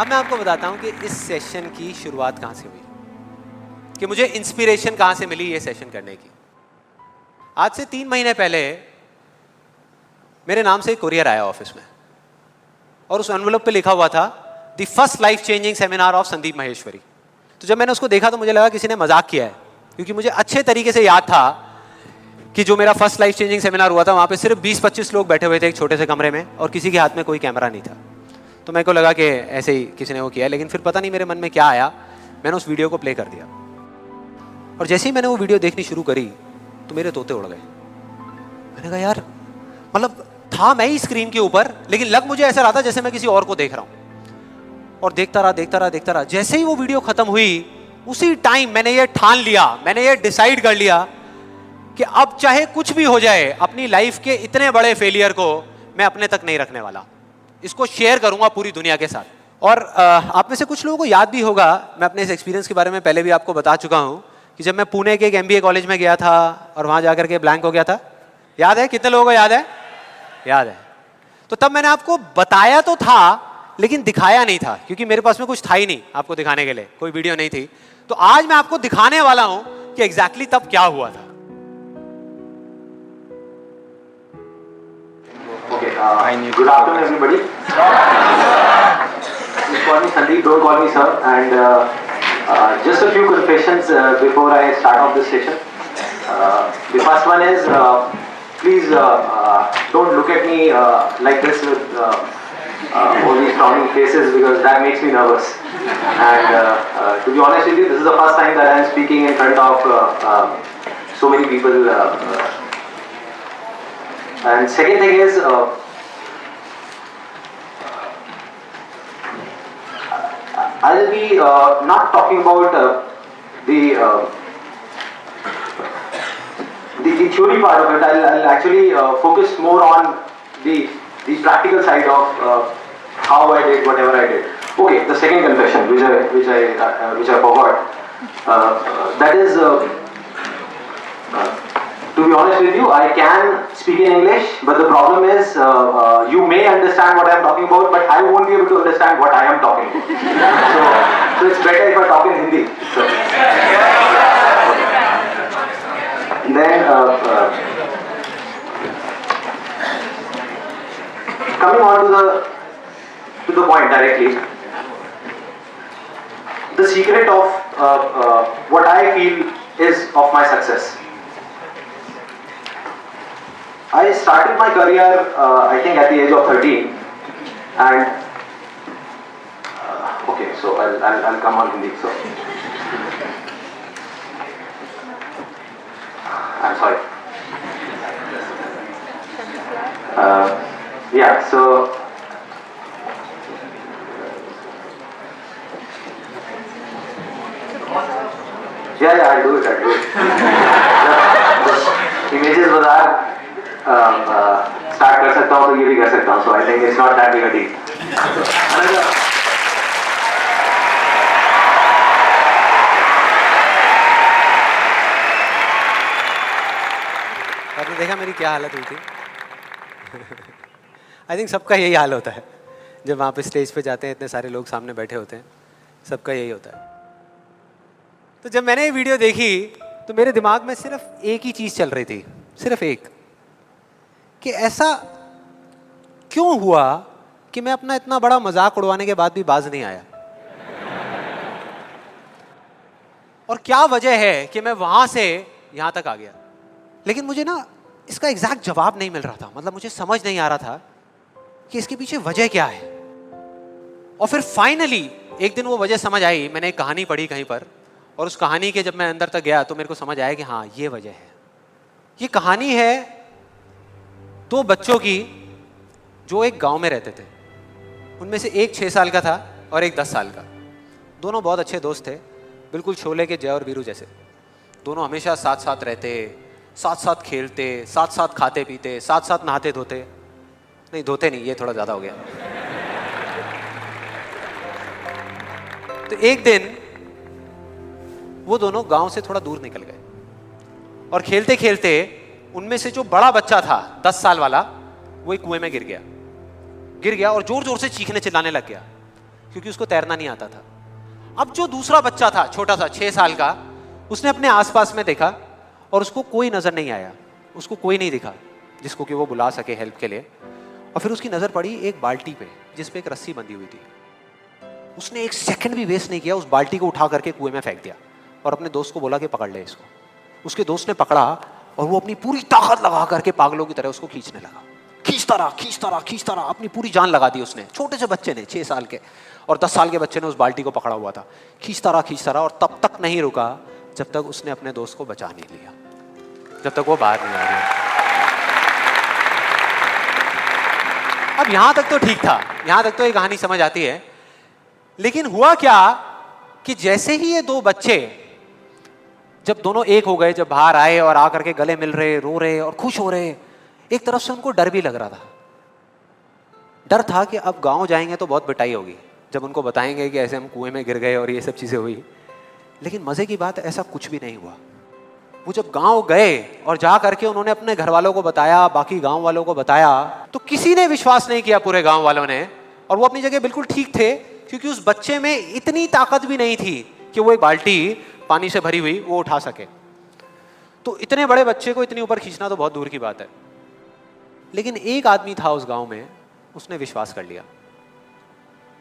अब मैं आपको बताता हूं कि इस सेशन की शुरुआत कहां से हुई, कि मुझे इंस्पिरेशन कहां से मिली ये सेशन करने की। आज से 3 महीने पहले मेरे नाम से एक कुरियर आया ऑफिस में और उस एनवेलप पे लिखा हुआ था the first life changing seminar of Sandeep Maheshwari. तो जब मैंने उसको देखा तो मुझे लगा किसी ने मजाक किया है, क्योंकि मुझे अच्छे तरीके से याद था कि जो मेरा फर्स्ट लाइफ चेंजिंग सेमिनार हुआ था वहां पे सिर्फ 20-25 लोग बैठे हुए थे एक छोटे से कमरे में और किसी के हाथ में कोई कैमरा नहीं था। तो मेरे को लगा कि ऐसे ही किसी ने वो किया है, लेकिन फिर पता नहीं मेरे मन में क्या आया, मैंने उस वीडियो को प्ले कर दिया और जैसे ही मैंने वो वीडियो देखनी शुरू करी तो मेरे तोते उड़ गए। मैंने कहा यार, मतलब था मैं ही स्क्रीन के ऊपर, लेकिन लग मुझे ऐसा रहा था जैसे मैं किसी और को देख रहा हूं। और देखता रहा। जैसे ही वो वीडियो खत्म हुई उसी टाइम मैंने ये ठान लिया, मैंने ये डिसाइड कर लिया कि अब चाहे कुछ भी हो जाए, अपनी लाइफ के इतने बड़े फेलियर को मैं अपने तक नहीं रखने वाला, इसको शेयर करूंगा पूरी दुनिया के साथ। और आप में से कुछ लोगों को याद भी होगा, मैं अपने इस एक्सपीरियंस के बारे में पहले भी आपको बता चुका हूं कि जब मैं पुणे के एक MBA कॉलेज में गया था और वहां जाकर के ब्लैंक हो गया था। याद है? कितने लोगों को याद है? याद है। तो तब मैंने आपको बताया तो था लेकिन दिखाया नहीं था, क्योंकि मेरे पास में कुछ था ही नहीं आपको दिखाने के लिए, कोई वीडियो नहीं थी। तो आज मैं आपको दिखाने वाला हूं कि एग्जैक्टली तब क्या हुआ था। Good afternoon, everybody. Just call me Sandeep, don't call me sir. And just a few confessions before I start off this session. The first one is, please don't look at me like this with all these frowning faces, because that makes me nervous. And to be honest with you, this is the first time that I am speaking in front of so many people. And second thing is, I'll be not talking about the theory part of it. I'll actually focus more on the practical side of how I did whatever I did. Okay, the second confession, which I forgot, that is. To be honest with you, I can speak in English, but the problem is you may understand what I am talking about, but I won't be able to understand what I am talking about. So it's better if I talk in Hindi. So. Then coming on to the point directly, the secret of what I feel is of my success. I started my career, I think, at the age of 13, and okay, so I'll come on Hindi. So I'm sorry. Yeah, so yeah, I'll do it. Images bazaar. Start कर सकता हूँ तो ये भी कर सकता हूँ, so I think it's not that big a deal. आपने देखा मेरी क्या हालत हुई थी? आई थिंक सबका यही हाल होता है जब वहाँ पे स्टेज पे जाते हैं, इतने सारे लोग सामने बैठे होते हैं, सबका यही होता है। तो जब मैंने ये वीडियो देखी तो मेरे दिमाग में सिर्फ एक ही चीज़ चल रही थी, सिर्फ एक, कि ऐसा क्यों हुआ कि मैं अपना इतना बड़ा मजाक उड़वाने के बाद भी बाज नहीं आया, और क्या वजह है कि मैं वहां से यहां तक आ गया। लेकिन मुझे ना इसका एग्जैक्ट जवाब नहीं मिल रहा था, मतलब मुझे समझ नहीं आ रहा था कि इसके पीछे वजह क्या है। और फिर फाइनली एक दिन वो वजह समझ आई। मैंने एक कहानी पढ़ी कहीं पर, और उस कहानी के जब मैं अंदर तक गया तो मेरे को समझ आया कि हाँ, ये वजह है। ये कहानी है 2 बच्चों की जो एक गांव में रहते थे। उनमें से एक 6 साल का था और एक 10 साल का। दोनों बहुत अच्छे दोस्त थे, बिल्कुल शोले के जय और वीरू जैसे। दोनों हमेशा साथ साथ रहते, साथ साथ खेलते, साथ साथ खाते पीते, साथ साथ नहाते धोते, नहीं धोते नहीं, ये थोड़ा ज़्यादा हो गया। तो एक दिन वो दोनों गांव से थोड़ा दूर निकल गए और खेलते खेलते उनमें से जो बड़ा बच्चा था 10 साल वाला, वो एक कुएं में गिर गया और जोर जोर से चीखने चिल्लाने लग गया। क्योंकि उसको तैरना नहीं आता था। अब जो दूसरा बच्चा था छोटा सा 6 साल का, उसने अपने आसपास में देखा और उसको कोई नजर नहीं आया, उसको कोई नहीं दिखा जिसको कि वो बुला सके हेल्प के लिए। और फिर उसकी नजर पड़ी एक बाल्टी पे जिस पे एक रस्सी बंधी हुई थी। उसने एक सेकंड भी वेस्ट नहीं किया, उस बाल्टी को उठा करके कुएं में फेंक दिया और अपने दोस्त को बोला कि पकड़ ले इसको। उसके दोस्त ने पकड़ा और वो अपनी पूरी ताकत लगा करके पागलों की तरह उसको खींचने लगा। खींचता रहा, अपनी पूरी जान लगा दी उसने। छोटे से बच्चे ने, 6 साल के और 10 साल के बच्चे ने उस बाल्टी को पकड़ा हुआ था। खींचता रहा और तब तक नहीं रुका जब तक उसने अपने दोस्त को बचा नहीं लिया, जब तक वो बाहर नहीं आ गया। अब यहां तक तो ठीक था, यहां तक तो ये कहानी समझ आती है। लेकिन हुआ क्या कि जैसे ही ये 2 बच्चे जब दोनों एक हो गए, जब बाहर आए और आकर के गले मिल रहे, रो रहे और खुश हो रहे, एक तरफ से उनको डर भी लग रहा था। डर था कि अब गांव जाएंगे तो बहुत पिटाई होगी जब उनको बताएंगे कि ऐसे हम कुएं में गिर गए और ये सब चीजें हुई। लेकिन मजे की बात, ऐसा कुछ भी नहीं हुआ। वो जब गांव गए और जा करके उन्होंने अपने घर वालों को बताया, बाकी गांव वालों को बताया, तो किसी ने विश्वास नहीं किया, पूरे गांव वालों ने। और वो अपनी जगह बिल्कुल ठीक थे, क्योंकि उस बच्चे में इतनी ताकत भी नहीं थी कि वो एक बाल्टी पानी से भरी हुई वो उठा सके। तो इतने बड़े बच्चे को इतनी ऊपर खींचना तो बहुत दूर की बात है। लेकिन एक आदमी था उस गांव में, उसने विश्वास कर लिया।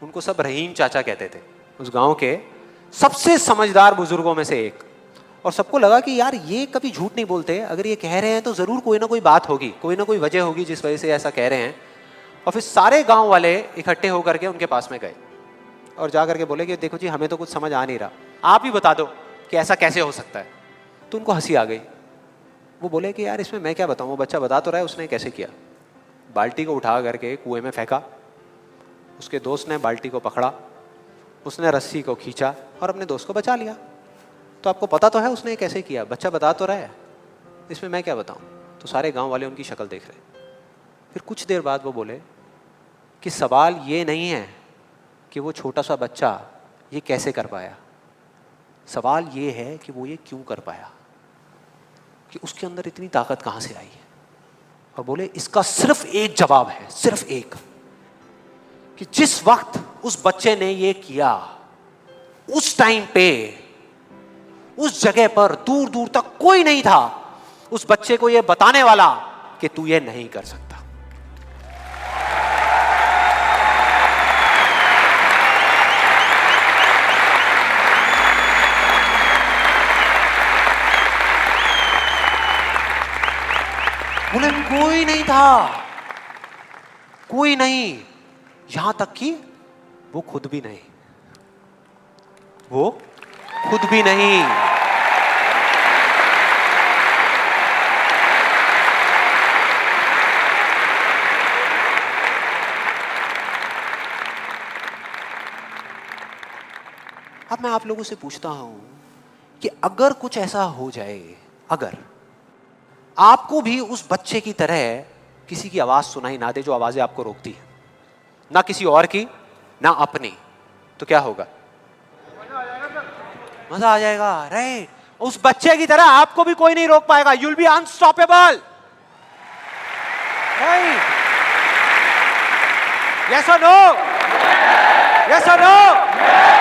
उनको सब रहीम चाचा कहते थे, उस गांव के सबसे समझदार बुजुर्गों में से एक। और सबको लगा कि यार ये कभी झूठ नहीं बोलते, अगर ये कह रहे हैं तो जरूर कोई ना कोई बात होगी, कोई ना कोई वजह होगी जिस वजह से ऐसा कह रहे हैं। और फिर सारे गांव वाले इकट्ठे होकर के उनके पास में गए और जा करके बोले कि देखो जी, हमें तो कुछ समझ आ नहीं रहा, आप ही बता दो कि ऐसा कैसे हो सकता है। तो उनको हंसी आ गई। वो बोले कि यार इसमें मैं क्या बताऊं, वो बच्चा बता तो रहा है उसने कैसे किया। बाल्टी को उठा करके कुएं में फेंका, उसके दोस्त ने बाल्टी को पकड़ा, उसने रस्सी को खींचा और अपने दोस्त को बचा लिया। तो आपको पता तो है उसने कैसे किया, बच्चा बता तो रहा है, इसमें मैं क्या बताऊं। तो सारे गांव वाले उनकी शक्ल देख रहे। फिर कुछ देर बाद वो बोले कि सवाल ये नहीं है कि वो छोटा सा बच्चा ये कैसे कर पाया, सवाल ये है कि वो ये क्यों कर पाया, कि उसके अंदर इतनी ताकत कहां से आई है। और बोले इसका सिर्फ एक जवाब है, सिर्फ एक, कि जिस वक्त उस बच्चे ने ये किया, उस टाइम पे उस जगह पर दूर दूर तक कोई नहीं था उस बच्चे को ये बताने वाला कि तू ये नहीं कर सकता। बोले कोई नहीं था, कोई नहीं, यहां तक कि वो खुद भी नहीं, वो खुद भी नहीं। अब मैं आप लोगों से पूछता हूं कि अगर कुछ ऐसा हो जाए, अगर आपको भी उस बच्चे की तरह किसी की आवाज सुनाई ना दे जो आवाजें आपको रोकती है, ना किसी और की ना अपनी, तो क्या होगा? मजा आ जाएगा, राइट? उस बच्चे की तरह आपको भी कोई नहीं रोक पाएगा। You'll be unstoppable, right? Yes और नो? यस और नो?